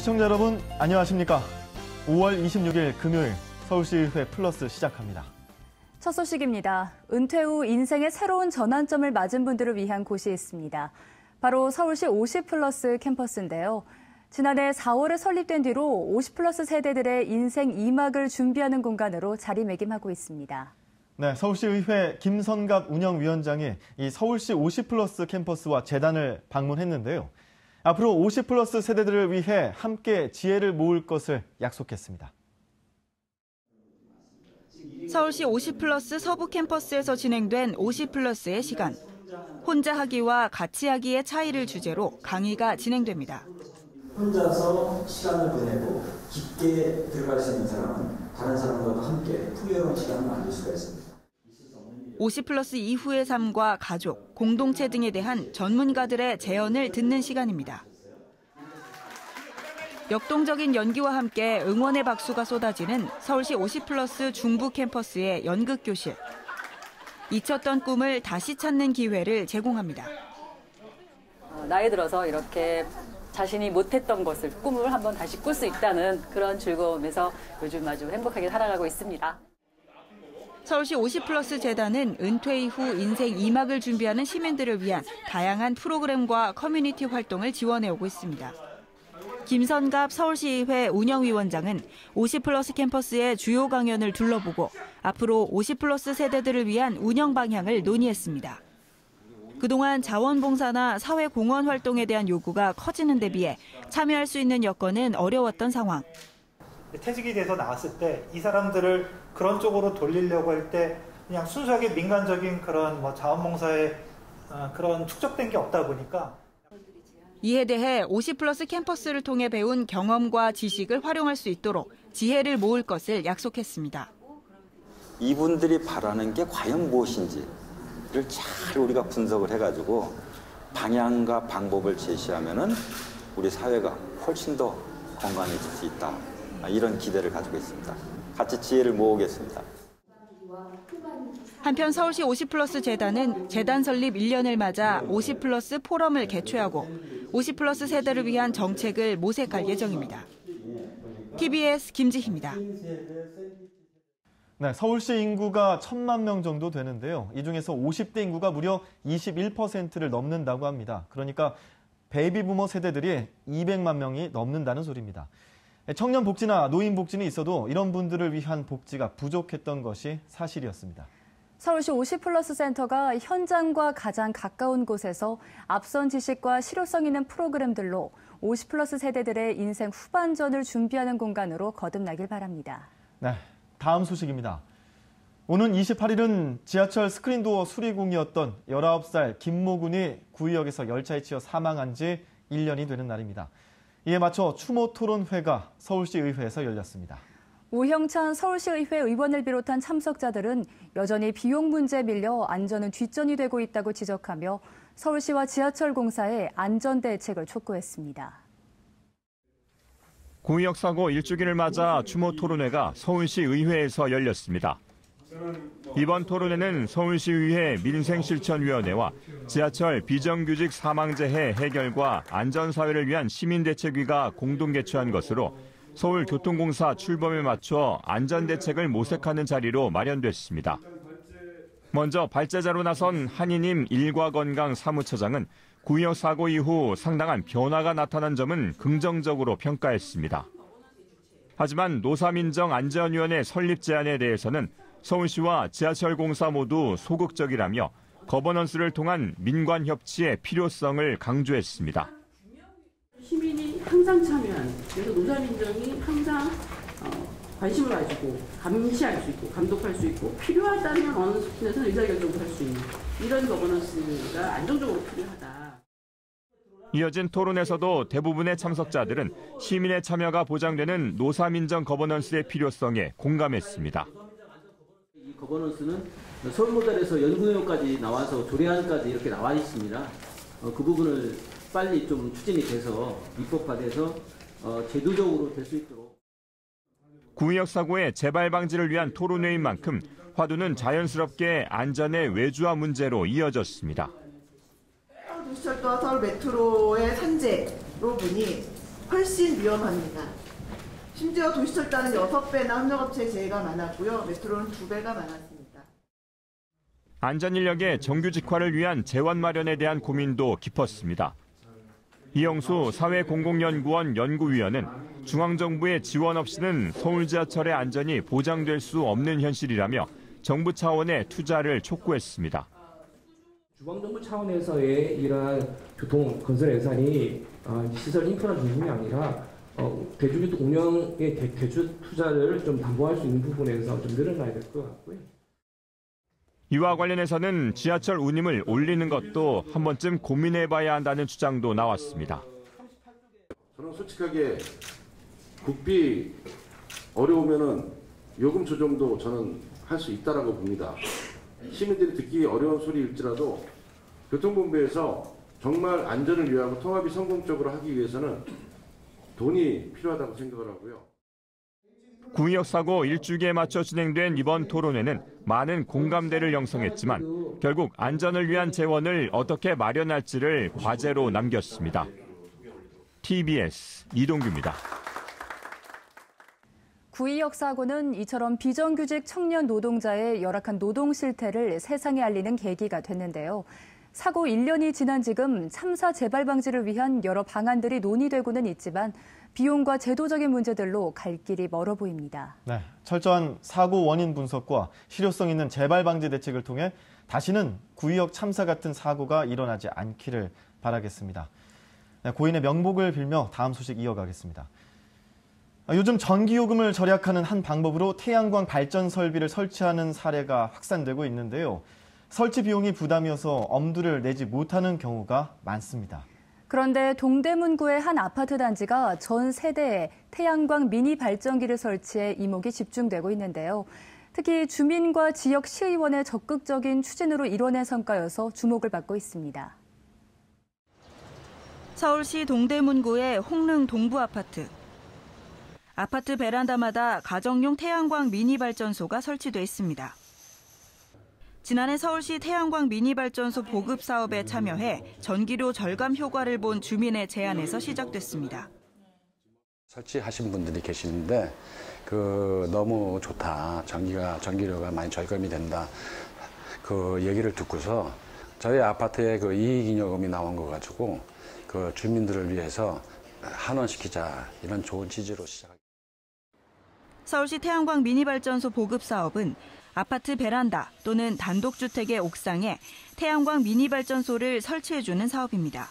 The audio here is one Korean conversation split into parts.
시청자 여러분, 안녕하십니까? 5월 26일 금요일 서울시의회 플러스 시작합니다. 첫 소식입니다. 은퇴 후 인생의 새로운 전환점을 맞은 분들을 위한 곳이 있습니다. 바로 서울시 50플러스 캠퍼스인데요. 지난해 4월에 설립된 뒤로 50플러스 세대들의 인생 2막을 준비하는 공간으로 자리매김하고 있습니다. 네, 서울시의회 김선갑 운영위원장이 이 서울시 50플러스 캠퍼스와 재단을 방문했는데요. 앞으로 50플러스 세대들을 위해 함께 지혜를 모을 것을 약속했습니다. 서울시 50플러스 서부 캠퍼스에서 진행된 50플러스의 시간. 혼자 하기와 같이 하기의 차이를 주제로 강의가 진행됩니다. 혼자서 시간을 보내고 깊게 들어갈 수 있는 사람은 다른 사람과도 함께 풍요로운 시간을 만들 수가 있습니다. 50플러스 이후의 삶과 가족, 공동체 등에 대한 전문가들의 제언을 듣는 시간입니다. 역동적인 연기와 함께 응원의 박수가 쏟아지는 서울시 50플러스 중부 캠퍼스의 연극교실. 잊혔던 꿈을 다시 찾는 기회를 제공합니다. 나이 들어서 이렇게 자신이 못했던 것을, 꿈을 한번 다시 꿀 수 있다는 그런 즐거움에서 요즘 아주 행복하게 살아가고 있습니다. 서울시 50플러스 재단은 은퇴 이후 인생 2막을 준비하는 시민들을 위한 다양한 프로그램과 커뮤니티 활동을 지원해오고 있습니다. 김선갑 서울시의회 운영위원장은 50플러스 캠퍼스의 주요 강연을 둘러보고 앞으로 50플러스 세대들을 위한 운영 방향을 논의했습니다. 그동안 자원봉사나 사회공헌 활동에 대한 요구가 커지는 데 비해 참여할 수 있는 여건은 어려웠던 상황. 퇴직이 돼서 나왔을 때 이 사람들을 그런 쪽으로 돌리려고 할 때 그냥 순수하게 민간적인 그런 자원봉사에 그런 축적된 게 없다 보니까. 이에 대해 50플러스 캠퍼스를 통해 배운 경험과 지식을 활용할 수 있도록 지혜를 모을 것을 약속했습니다. 이분들이 바라는 게 과연 무엇인지를 잘 우리가 분석을 해가지고 방향과 방법을 제시하면은 우리 사회가 훨씬 더 건강해질 수 있다. 이런 기대를 가지고 있습니다. 같이 지혜를 모으겠습니다. 한편 서울시 50플러스 재단은 재단 설립 1년을 맞아 50플러스 포럼을 개최하고 50플러스 세대를 위한 정책을 모색할 예정입니다. TBS 김지희입니다. 네, 서울시 인구가 1,000만 명 정도 되는데요. 이 중에서 50대 인구가 무려 21%를 넘는다고 합니다. 그러니까 베이비 부머 세대들이 200만 명이 넘는다는 소리입니다. 청년 복지나 노인 복지는 있어도 이런 분들을 위한 복지가 부족했던 것이 사실이었습니다. 서울시 50플러스 센터가 현장과 가장 가까운 곳에서 앞선 지식과 실효성 있는 프로그램들로 50플러스 세대들의 인생 후반전을 준비하는 공간으로 거듭나길 바랍니다. 네, 다음 소식입니다. 오는 28일은 지하철 스크린도어 수리공이었던 19살 김모군이 구의역에서 열차에 치여 사망한 지 1년이 되는 날입니다. 이에 맞춰 추모 토론회가 서울시의회에서 열렸습니다. 우형찬 서울시의회 의원을 비롯한 참석자들은 여전히 비용 문제에 밀려 안전은 뒷전이 되고 있다고 지적하며 서울시와 지하철공사의 안전 대책을 촉구했습니다. 구의역 사고 1주기를 맞아 추모 토론회가 서울시 의회에서 열렸습니다. 이번 토론회는 서울시의회 민생실천위원회와 지하철 비정규직 사망재해 해결과 안전사회를 위한 시민대책위가 공동 개최한 것으로 서울교통공사 출범에 맞춰 안전대책을 모색하는 자리로 마련됐습니다. 먼저 발제자로 나선 한인임 일과건강 사무처장은 구의역 사고 이후 상당한 변화가 나타난 점은 긍정적으로 평가했습니다. 하지만 노사민정안전위원회 설립 제안에 대해서는 서울시와 지하철공사 모두 소극적이라며 거버넌스를 통한 민관 협치의 필요성을 강조했습니다. 시민이 항상 참여하는, 그래서 노사민정이 항상 관심을 가지고 감시할 수 있고 감독할 수 있고 필요하다면 어느 수준에서는 의사결정도 할 수 있는 이런 거버넌스가 안정적으로 필요하다. 이어진 토론에서도 대부분의 참석자들은 시민의 참여가 보장되는 노사민정 거버넌스의 필요성에 공감했습니다. 이 거버넌스는 서울 모델에서 연구용까지 나와서 조례안까지 이렇게 나와 있습니다. 그 부분을 빨리 좀 추진이 돼서 입법화돼서 제도적으로 될 수 있도록. 구의역 사고의 재발 방지를 위한 토론회인 만큼 화두는 자연스럽게 안전의 외주화 문제로 이어졌습니다. 서울도시철도와 서울메트로의 산재로 보니 훨씬 위험합니다. 심지어 도시철도는 6배나 협력업체 제의가 많았고요. 메트로는 2배가 많았습니다. 안전인력의 정규직화를 위한 재원 마련에 대한 고민도 깊었습니다. 이영수 사회공공연구원 연구위원은 중앙정부의 지원 없이는 서울지하철의 안전이 보장될 수 없는 현실이라며 정부 차원의 투자를 촉구했습니다. 중앙정부 차원에서의 이러한 교통 건설 예산이 시설 인프라 중심이 아니라 대중교통 운영의 대주 투자를 좀 담보할 수 있는 부분에서 좀 늘어나야 될 것 같고요. 이와 관련해서는 지하철 운임을 올리는 것도 한 번쯤 고민해봐야 한다는 주장도 나왔습니다. 저는 솔직하게 국비 어려우면은 요금 조정도 저는 할 수 있다라고 봅니다. 시민들이 듣기 어려운 소리일지라도 교통본부에서 정말 안전을 위하고 통합이 성공적으로 하기 위해서는 돈이 필요하다고 생각을 하고요. 구의역 사고 1주기에 맞춰 진행된 이번 토론회는 많은 공감대를 형성했지만 결국 안전을 위한 재원을 어떻게 마련할지를 과제로 남겼습니다. TBS 이동규입니다. 구의역 사고는 이처럼 비정규직 청년 노동자의 열악한 노동 실태를 세상에 알리는 계기가 됐는데요. 사고 1년이 지난 지금 참사 재발 방지를 위한 여러 방안들이 논의되고는 있지만 비용과 제도적인 문제들로 갈 길이 멀어 보입니다. 네, 철저한 사고 원인 분석과 실효성 있는 재발 방지 대책을 통해 다시는 구의역 참사 같은 사고가 일어나지 않기를 바라겠습니다. 네, 고인의 명복을 빌며 다음 소식 이어가겠습니다. 요즘 전기요금을 절약하는 한 방법으로 태양광 발전 설비를 설치하는 사례가 확산되고 있는데요. 설치 비용이 부담이어서 엄두를 내지 못하는 경우가 많습니다. 그런데 동대문구의 한 아파트 단지가 전 세대에 태양광 미니 발전기를 설치해 이목이 집중되고 있는데요. 특히 주민과 지역 시의원의 적극적인 추진으로 이뤄낸 성과여서 주목을 받고 있습니다. 서울시 동대문구의 홍릉 동부 아파트. 아파트 베란다마다 가정용 태양광 미니 발전소가 설치돼 있습니다. 지난해 서울시 태양광 미니 발전소 보급 사업에 참여해 전기료 절감 효과를 본 주민의 제안에서 시작됐습니다. 설치하신 분들이 계시는데 너무 좋다. 전기료가 많이 절감이 된다. 그 얘기를 듣고서 저희 아파트에 이익잉여금이 나온 거 가지고 주민들을 위해서 환원시키자 이런 좋은 취지로 시작합니다. 서울시 태양광 미니 발전소 보급 사업은 아파트 베란다 또는 단독주택의 옥상에 태양광 미니 발전소를 설치해주는 사업입니다.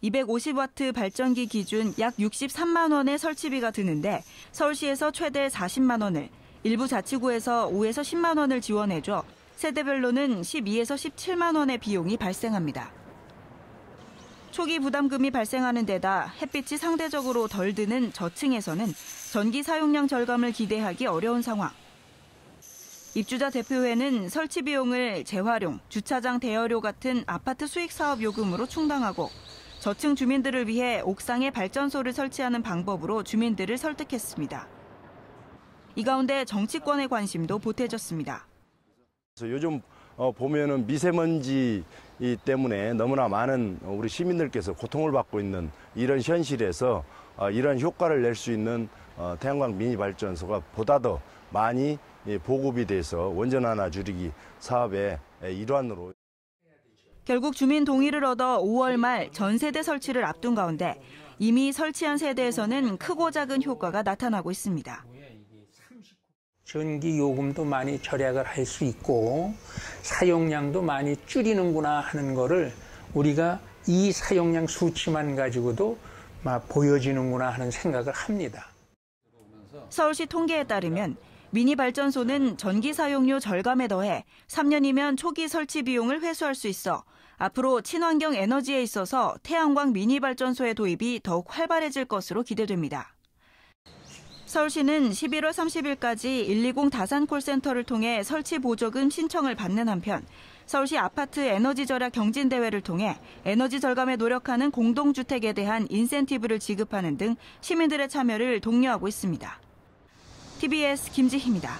250와트 발전기 기준 약 63만 원의 설치비가 드는데 서울시에서 최대 40만 원을, 일부 자치구에서 5에서 10만 원을 지원해줘 세대별로는 12에서 17만 원의 비용이 발생합니다. 초기 부담금이 발생하는 데다 햇빛이 상대적으로 덜 드는 저층에서는 전기 사용량 절감을 기대하기 어려운 상황. 입주자 대표회는 설치 비용을 재활용, 주차장 대여료 같은 아파트 수익 사업 요금으로 충당하고 저층 주민들을 위해 옥상에 발전소를 설치하는 방법으로 주민들을 설득했습니다. 이 가운데 정치권의 관심도 보태졌습니다. 요즘 보면은 미세먼지 때문에 너무나 많은 우리 시민들께서 고통을 받고 있는 이런 현실에서 이런 효과를 낼 수 있는 태양광 미니 발전소가 보다 더 많이 보급이 돼서 원전 하나 줄이기 사업의 일환으로. 결국 주민 동의를 얻어 5월 말 전 세대 설치를 앞둔 가운데 이미 설치한 세대에서는 크고 작은 효과가 나타나고 있습니다. 전기 요금도 많이 절약을 할 수 있고 사용량도 많이 줄이는구나 하는 거를 우리가 이 사용량 수치만 가지고도 막 보여지는구나 하는 생각을 합니다. 서울시 통계에 따르면 미니 발전소는 전기 사용료 절감에 더해 3년이면 초기 설치 비용을 회수할 수 있어 앞으로 친환경 에너지에 있어서 태양광 미니 발전소의 도입이 더욱 활발해질 것으로 기대됩니다. 서울시는 11월 30일까지 120 다산 콜센터를 통해 설치 보조금 신청을 받는 한편 서울시 아파트 에너지 절약 경진대회를 통해 에너지 절감에 노력하는 공동주택에 대한 인센티브를 지급하는 등 시민들의 참여를 독려하고 있습니다. TBS 김지희입니다.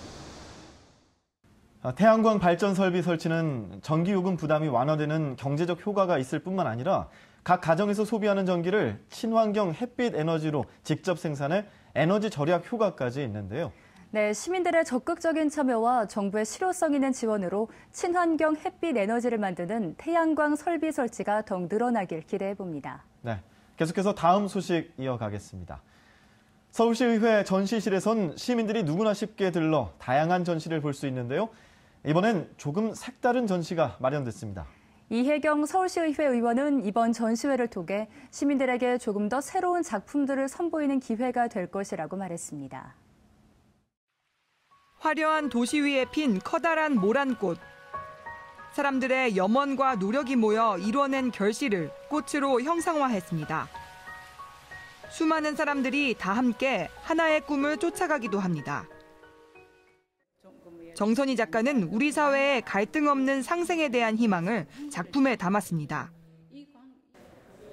태양광 발전 설비 설치는 전기요금 부담이 완화되는 경제적 효과가 있을 뿐만 아니라 각 가정에서 소비하는 전기를 친환경 햇빛 에너지로 직접 생산해 에너지 절약 효과까지 있는데요. 네, 시민들의 적극적인 참여와 정부의 실효성 있는 지원으로 친환경 햇빛 에너지를 만드는 태양광 설비 설치가 더욱 늘어나길 기대해봅니다. 네, 계속해서 다음 소식 이어가겠습니다. 서울시의회 전시실에선 시민들이 누구나 쉽게 들러 다양한 전시를 볼 수 있는데요. 이번엔 조금 색다른 전시가 마련됐습니다. 이혜경 서울시의회 의원은 이번 전시회를 통해 시민들에게 조금 더 새로운 작품들을 선보이는 기회가 될 것이라고 말했습니다. 화려한 도시 위에 핀 커다란 모란꽃. 사람들의 염원과 노력이 모여 이뤄낸 결실을 꽃으로 형상화했습니다. 수많은 사람들이 다 함께 하나의 꿈을 쫓아가기도 합니다. 정선희 작가는 우리 사회의 갈등 없는 상생에 대한 희망을 작품에 담았습니다.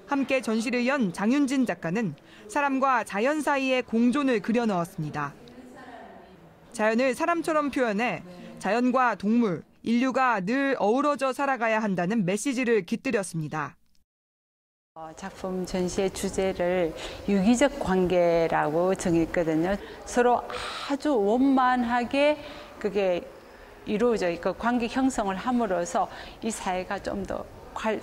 함께 전시를 연 장윤진 작가는 사람과 자연 사이의 공존을 그려 넣었습니다. 자연을 사람처럼 표현해 자연과 동물, 인류가 늘 어우러져 살아가야 한다는 메시지를 깃들였습니다. 작품 전시의 주제를 유기적 관계라고 정했거든요. 서로 아주 원만하게 그게 이루어져 있고 관계 형성을 함으로써 이 사회가 좀 더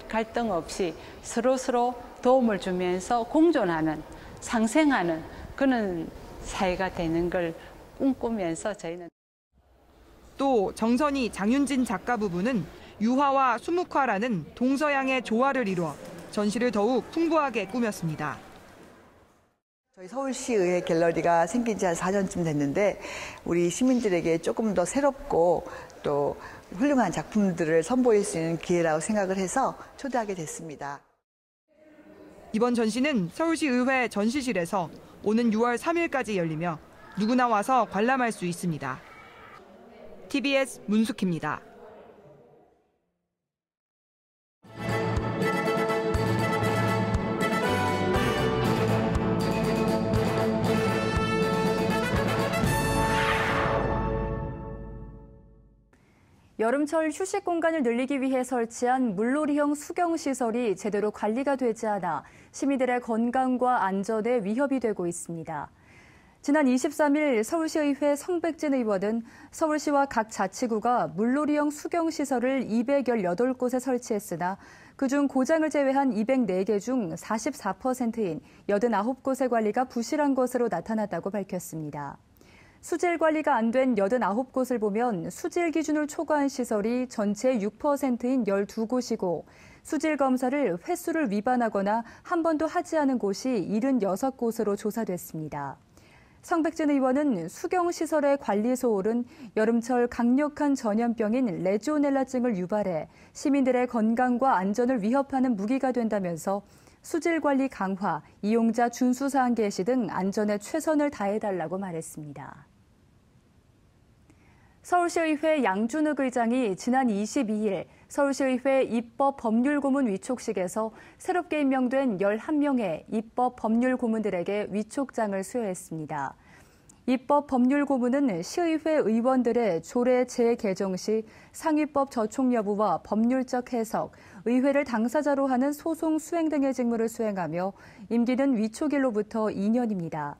갈등 없이 서로 도움을 주면서 공존하는, 상생하는 그런 사회가 되는 걸 꿈꾸면서 저희는. 또 정선희, 장윤진 작가 부부는 유화와 수묵화라는 동서양의 조화를 이루어 전시를 더욱 풍부하게 꾸몄습니다. 저희 서울시의회 갤러리가 생긴 지 한 4년쯤 됐는데 우리 시민들에게 조금 더 새롭고 또 훌륭한 작품들을 선보일 수 있는 기회라고 생각을 해서 초대하게 됐습니다. 이번 전시는 서울시의회 전시실에서 오는 6월 3일까지 열리며 누구나 와서 관람할 수 있습니다. TBS 문숙희입니다. 여름철 휴식 공간을 늘리기 위해 설치한 물놀이형 수경시설이 제대로 관리가 되지 않아 시민들의 건강과 안전에 위협이 되고 있습니다. 지난 23일 서울시의회 성백진 의원은 서울시와 각 자치구가 물놀이형 수경시설을 218곳에 설치했으나 그중 고장을 제외한 204개 중 44%인 89곳의 관리가 부실한 것으로 나타났다고 밝혔습니다. 수질 관리가 안 된 89곳을 보면 수질 기준을 초과한 시설이 전체의 6%인 12곳이고 수질 검사를 횟수를 위반하거나 한 번도 하지 않은 곳이 76곳으로 조사됐습니다. 성백진 의원은 수경시설의 관리 소홀은 여름철 강력한 전염병인 레지오넬라증을 유발해 시민들의 건강과 안전을 위협하는 무기가 된다면서 수질 관리 강화, 이용자 준수 사항 개시 등 안전에 최선을 다해달라고 말했습니다. 서울시의회 양준욱 의장이 지난 22일 서울시의회 입법법률고문 위촉식에서 새롭게 임명된 11명의 입법법률고문들에게 위촉장을 수여했습니다. 입법법률고문은 시의회 의원들의 조례 재개정 시 상위법 저촉 여부와 법률적 해석, 의회를 당사자로 하는 소송 수행 등의 직무를 수행하며 임기는 위촉일로부터 2년입니다.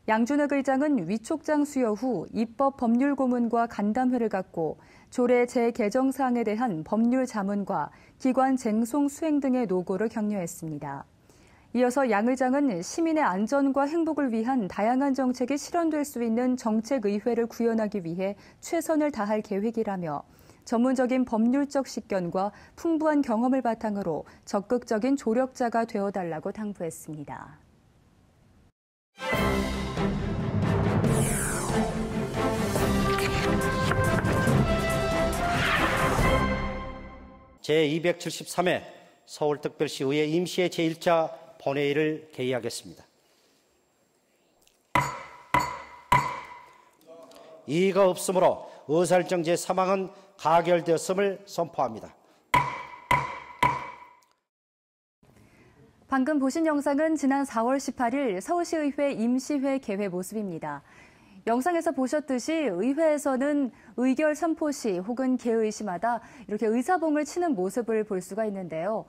양준욱 의장은 위촉장 수여 후 입법법률고문과 간담회를 갖고 조례 재개정 사항에 대한 법률 자문과 기관 쟁송 수행 등의 노고를 격려했습니다. 이어서 양 의장은 시민의 안전과 행복을 위한 다양한 정책이 실현될 수 있는 정책의회를 구현하기 위해 최선을 다할 계획이라며 전문적인 법률적 식견과 풍부한 경험을 바탕으로 적극적인 조력자가 되어달라고 당부했습니다. 제273회 서울특별시의회 임시회 제1차 본회의를 개의하겠습니다. 이의가 없으므로 의사일정 제3항은 가결되었음을 선포합니다. 방금 보신 영상은 지난 4월 18일 서울시의회 임시회 개회 모습입니다. 영상에서 보셨듯이 의회에서는 의결 선포 시 혹은 개의 시마다 이렇게 의사봉을 치는 모습을 볼 수가 있는데요.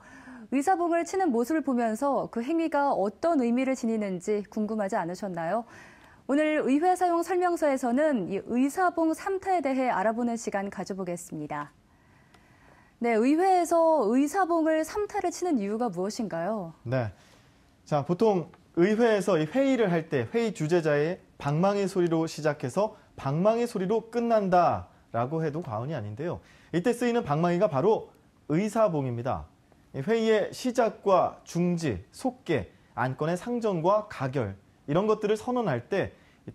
의사봉을 치는 모습을 보면서 그 행위가 어떤 의미를 지니는지 궁금하지 않으셨나요? 오늘 의회 사용 설명서에서는 이 의사봉 3타에 대해 알아보는 시간 가져보겠습니다. 네, 의회에서 의사봉을 3타를 치는 이유가 무엇인가요? 네. 자, 보통 의회에서 이 회의를 할 때 회의 주재자의 방망이 소리로 시작해서 방망이 소리로 끝난다라고 해도 과언이 아닌데요. 이때 쓰이는 방망이가 바로 의사봉입니다. 회의의 시작과 중지, 속개, 안건의 상정과 가결 이런 것들을 선언할 때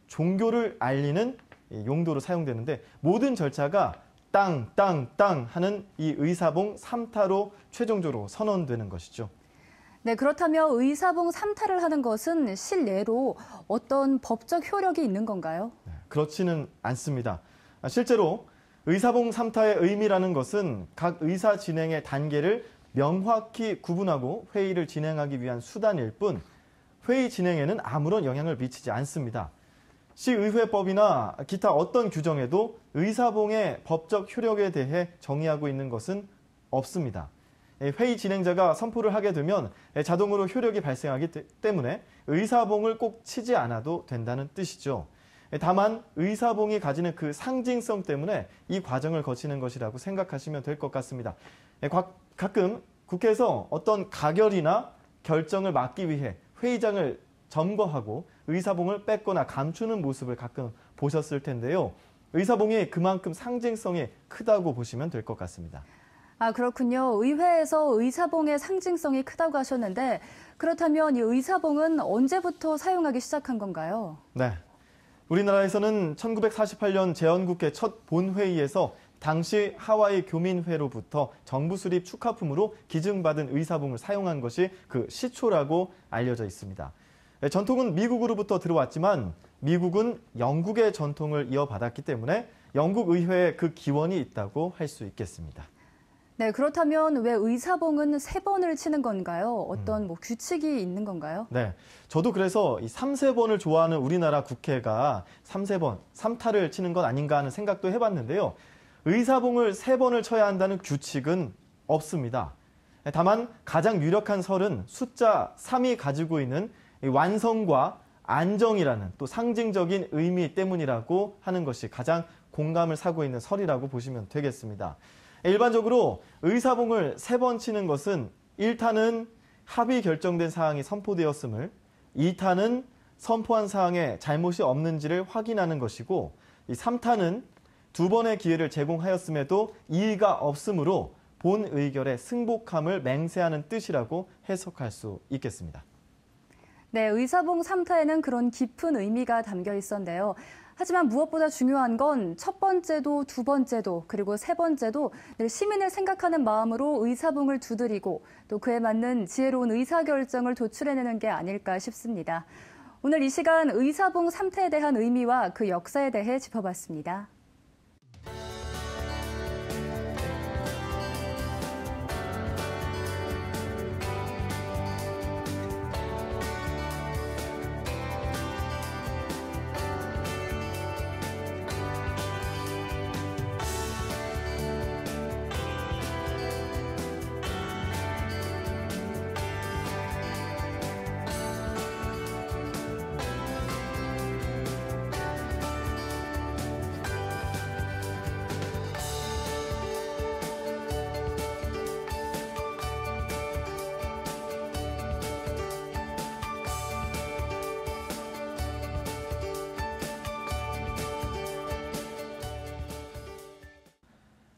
종교를 알리는 용도로 사용되는데 모든 절차가 땅, 땅, 땅 하는 이 의사봉 3타로 최종적으로 선언되는 것이죠. 네, 그렇다면 의사봉 3타를 하는 것은 실례로 어떤 법적 효력이 있는 건가요? 그렇지는 않습니다. 실제로 의사봉 3타의 의미라는 것은 각 의사 진행의 단계를 명확히 구분하고 회의를 진행하기 위한 수단일 뿐 회의 진행에는 아무런 영향을 미치지 않습니다. 시의회법이나 기타 어떤 규정에도 의사봉의 법적 효력에 대해 정의하고 있는 것은 없습니다. 회의 진행자가 선포를 하게 되면 자동으로 효력이 발생하기 때문에 의사봉을 꼭 치지 않아도 된다는 뜻이죠. 다만 의사봉이 가지는 그 상징성 때문에 이 과정을 거치는 것이라고 생각하시면 될 것 같습니다. 가끔 국회에서 어떤 가결이나 결정을 막기 위해 회의장을 점거하고 의사봉을 뺏거나 감추는 모습을 가끔 보셨을 텐데요. 의사봉이 그만큼 상징성이 크다고 보시면 될 것 같습니다. 아, 그렇군요. 의회에서 의사봉의 상징성이 크다고 하셨는데 그렇다면 이 의사봉은 언제부터 사용하기 시작한 건가요? 네. 우리나라에서는 1948년 재헌국회 첫 본회의에서 당시 하와이 교민회로부터 정부 수립 축하품으로 기증받은 의사봉을 사용한 것이 그 시초라고 알려져 있습니다. 전통은 미국으로부터 들어왔지만 미국은 영국의 전통을 이어받았기 때문에 영국 의회에 그 기원이 있다고 할 수 있겠습니다. 네, 그렇다면 왜 의사봉은 3번을 치는 건가요? 어떤 규칙이 있는 건가요? 네, 저도 그래서 이 3세번을 좋아하는 우리나라 국회가 3타를 치는 건 아닌가 하는 생각도 해봤는데요. 의사봉을 3번을 쳐야 한다는 규칙은 없습니다. 다만 가장 유력한 설은 숫자 3이 가지고 있는 완성과 안정이라는 또 상징적인 의미 때문이라고 하는 것이 가장 공감을 사고 있는 설이라고 보시면 되겠습니다. 일반적으로 의사봉을 3번 치는 것은 1타는 합의 결정된 사항이 선포되었음을, 2타는 선포한 사항에 잘못이 없는지를 확인하는 것이고, 이 3타는 2번의 기회를 제공하였음에도 이의가 없으므로 본 의결의 승복함을 맹세하는 뜻이라고 해석할 수 있겠습니다. 네, 의사봉 3타에는 그런 깊은 의미가 담겨 있었는데요. 하지만 무엇보다 중요한 건 첫 번째도 두 번째도 그리고 세 번째도 늘 시민을 생각하는 마음으로 의사봉을 두드리고 또 그에 맞는 지혜로운 의사결정을 도출해내는 게 아닐까 싶습니다. 오늘 이 시간 의사봉 3타에 대한 의미와 그 역사에 대해 짚어봤습니다.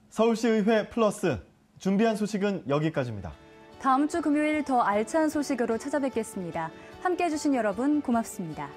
서울시의회 플러스 준비한 소식은 여기까지입니다. 다음 주 금요일 더 알찬 소식으로 찾아뵙겠습니다. 함께해 주신 여러분 고맙습니다.